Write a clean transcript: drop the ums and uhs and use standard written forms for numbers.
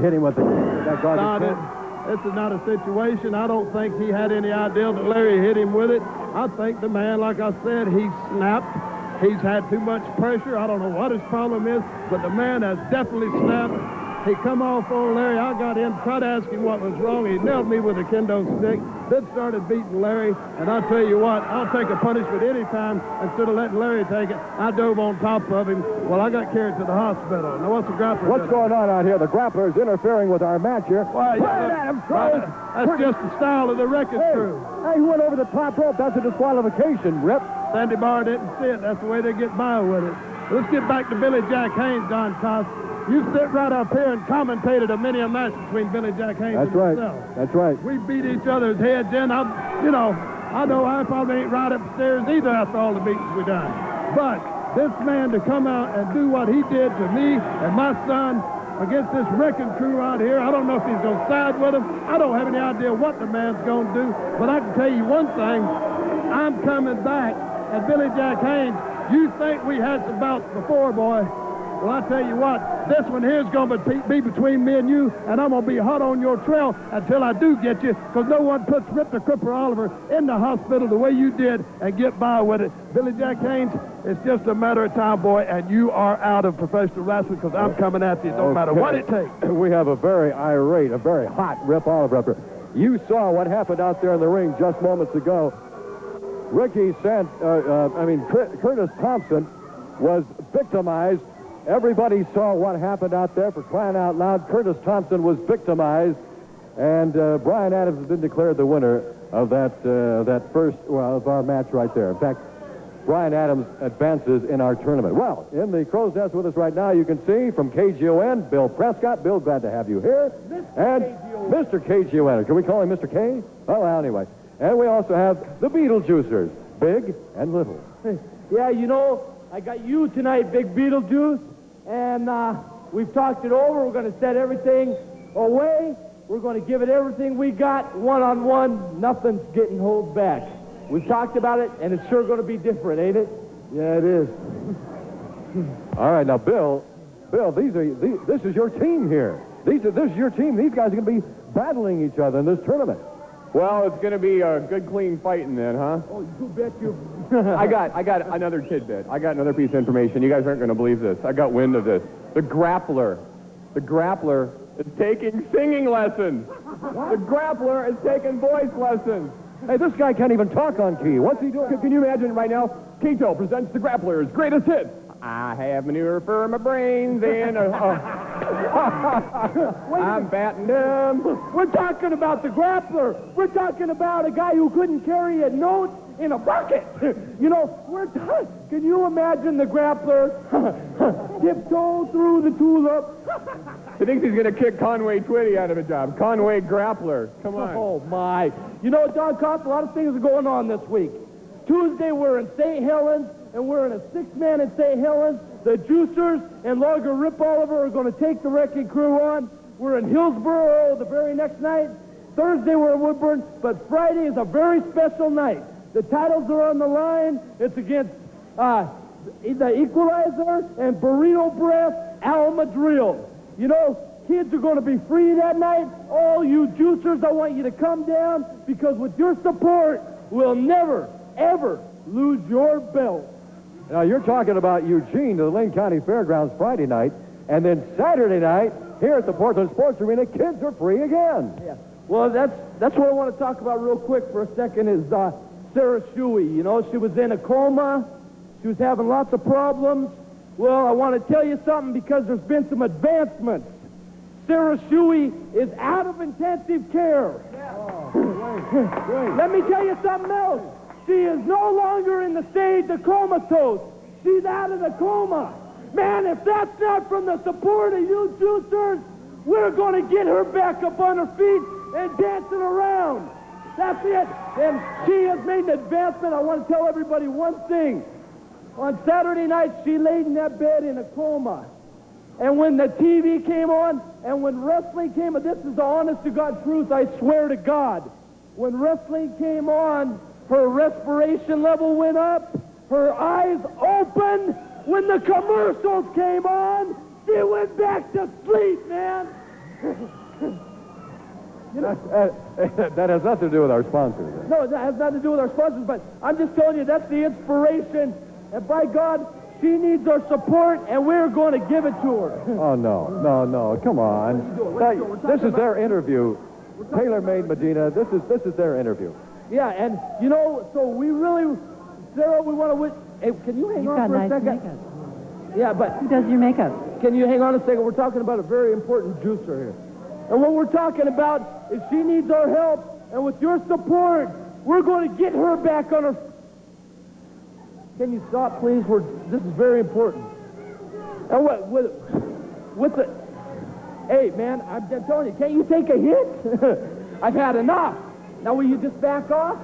hit him with that garbage No, can? this is not a situation. I don't think he had any idea that Larry hit him with it. I think the man, like I said, he snapped. He's had too much pressure. I don't know what his problem is, but the man has definitely snapped. He come off on Larry. I got in, tried to ask him what was wrong. He nailed me with a kendo stick, then started beating Larry. And I'll tell you what, I'll take a punishment any time instead of letting Larry take it. I dove on top of him. Well, I got carried to the hospital. Now, what's the grappler? What's going on out here? The grappler is interfering with our match here. Why, that's just the style of the wrecking crew. Hey, he went over the top rope. That's a disqualification, Rip. Sandy Barr didn't see it. That's the way they get by with it. Let's get back to Billy Jack Haynes, Don Cost. You sit right up here and commentated a many a match between Billy Jack Haynes and myself. That's right. We beat each other's heads in. I know I probably ain't right upstairs either after all the beatings we done. But this man to come out and do what he did to me and my son against this wrecking crew out here, I don't know if he's going to side with him. I don't have any idea what the man's going to do. But I can tell you one thing. I'm coming back. And Billy Jack Haynes, you think we had some bouts before, boy. Well, I tell you what, this one here is going to be between me and you, and I'm going to be hot on your trail until I do get you, because no one puts Rip the Cripper Oliver in the hospital the way you did and get by with it. Billy Jack Haynes, it's just a matter of time, boy, and you are out of professional wrestling because I'm coming at you. It don't matter what it takes. We have a very irate, a very hot Rip Oliver. You saw what happened out there in the ring just moments ago. Curtis Thompson was victimized. Everybody saw what happened out there. For crying out loud, Curtis Thompson was victimized, and Brian Adams has been declared the winner of of our match right there. In fact, Brian Adams advances in our tournament. Well, in the crow's nest with us right now, you can see from KGON, Bill Prescott. Bill, glad to have you here. Mr. KGON. Can we call him Mr. K? Oh, well, anyway. And we also have the Beetlejuicers, Big and Little. Yeah, I got you tonight, Big Beetlejuice, and we've talked it over. We're going to set everything away. We're going to give it everything we got, one-on-one. Nothing's getting held back. We've talked about it, and it's sure going to be different, ain't it? Yeah, it is. All right, now, Bill, this is your team here. This is your team. These guys are going to be battling each other in this tournament. Well, it's going to be a good, clean fighting then, huh? Oh, you bet you. I got another tidbit. I got another piece of information. You guys aren't going to believe this. I got wind of this. The grappler is taking singing lessons. The grappler is taking voice lessons. Hey, this guy can't even talk on key. What's he doing? Can you imagine right now? Keto presents the grappler's greatest hits. I have manure for my brains and I'm batting them. We're talking about the grappler. We're talking about a guy who couldn't carry a note in a bucket. Can you imagine the grappler tiptoe through the tulip? He thinks he's going to kick Conway Twitty out of a job. Conway Grappler. Come on. Oh, my. Don Cost, a lot of things are going on this week. Tuesday, we're in St. Helens, and we're in a six-man in St. Helens. The Juicers and Logger Rip Oliver are going to take the wrecking crew on. We're in Hillsboro the very next night. Thursday, we're in Woodburn, but Friday is a very special night. The titles are on the line. It's against the Equalizer and Burrito Breath Alma Drill. Kids are going to be free that night. All you Juicers, I want you to come down because with your support, we'll never, ever lose your belt. Now, you're talking about Eugene to the Lane County Fairgrounds Friday night, and then Saturday night, here at the Portland Sports Arena, kids are free again. Yeah. Well, that's what I want to talk about real quick for a second is Sarah Shuey. She was in a coma. She was having lots of problems. Well, I want to tell you something because there's been some advancements. Sarah Shuey is out of intensive care. Yeah. Let me tell you something else. She is no longer in the stage of comatose. She's out of the coma. Man, if that's not from the support of you Juicers, we're going to get her back up on her feet and dancing around. That's it. And she has made an advancement. I want to tell everybody one thing. On Saturday night, she laid in that bed in a coma. And when the TV came on, and when wrestling came on, this is the honest-to-God truth, I swear to God. When wrestling came on, her respiration level went up, her eyes opened. When the commercials came on, she went back to sleep, man. That has nothing to do with our sponsors. No, that has nothing to do with our sponsors, but I'm just telling you that's the inspiration. And by God, she needs our support, and we're going to give it to her. Oh, no. Come on. This is their interview. Tailor-made Medina. This is their interview. Yeah, and you know, so we really, Sarah, we want to. Hey, can you hang You've on got for a nice second? makeup. Yeah, but Who does your makeup? can you hang on a second? We're talking about a very important juicer here. And what we're talking about is she needs our help, and with your support, we're going to get her back on her. Can you stop, please? This is very important. And with the, hey, man, I'm telling you, can't you take a hit? I've had enough. Now, will you just back off?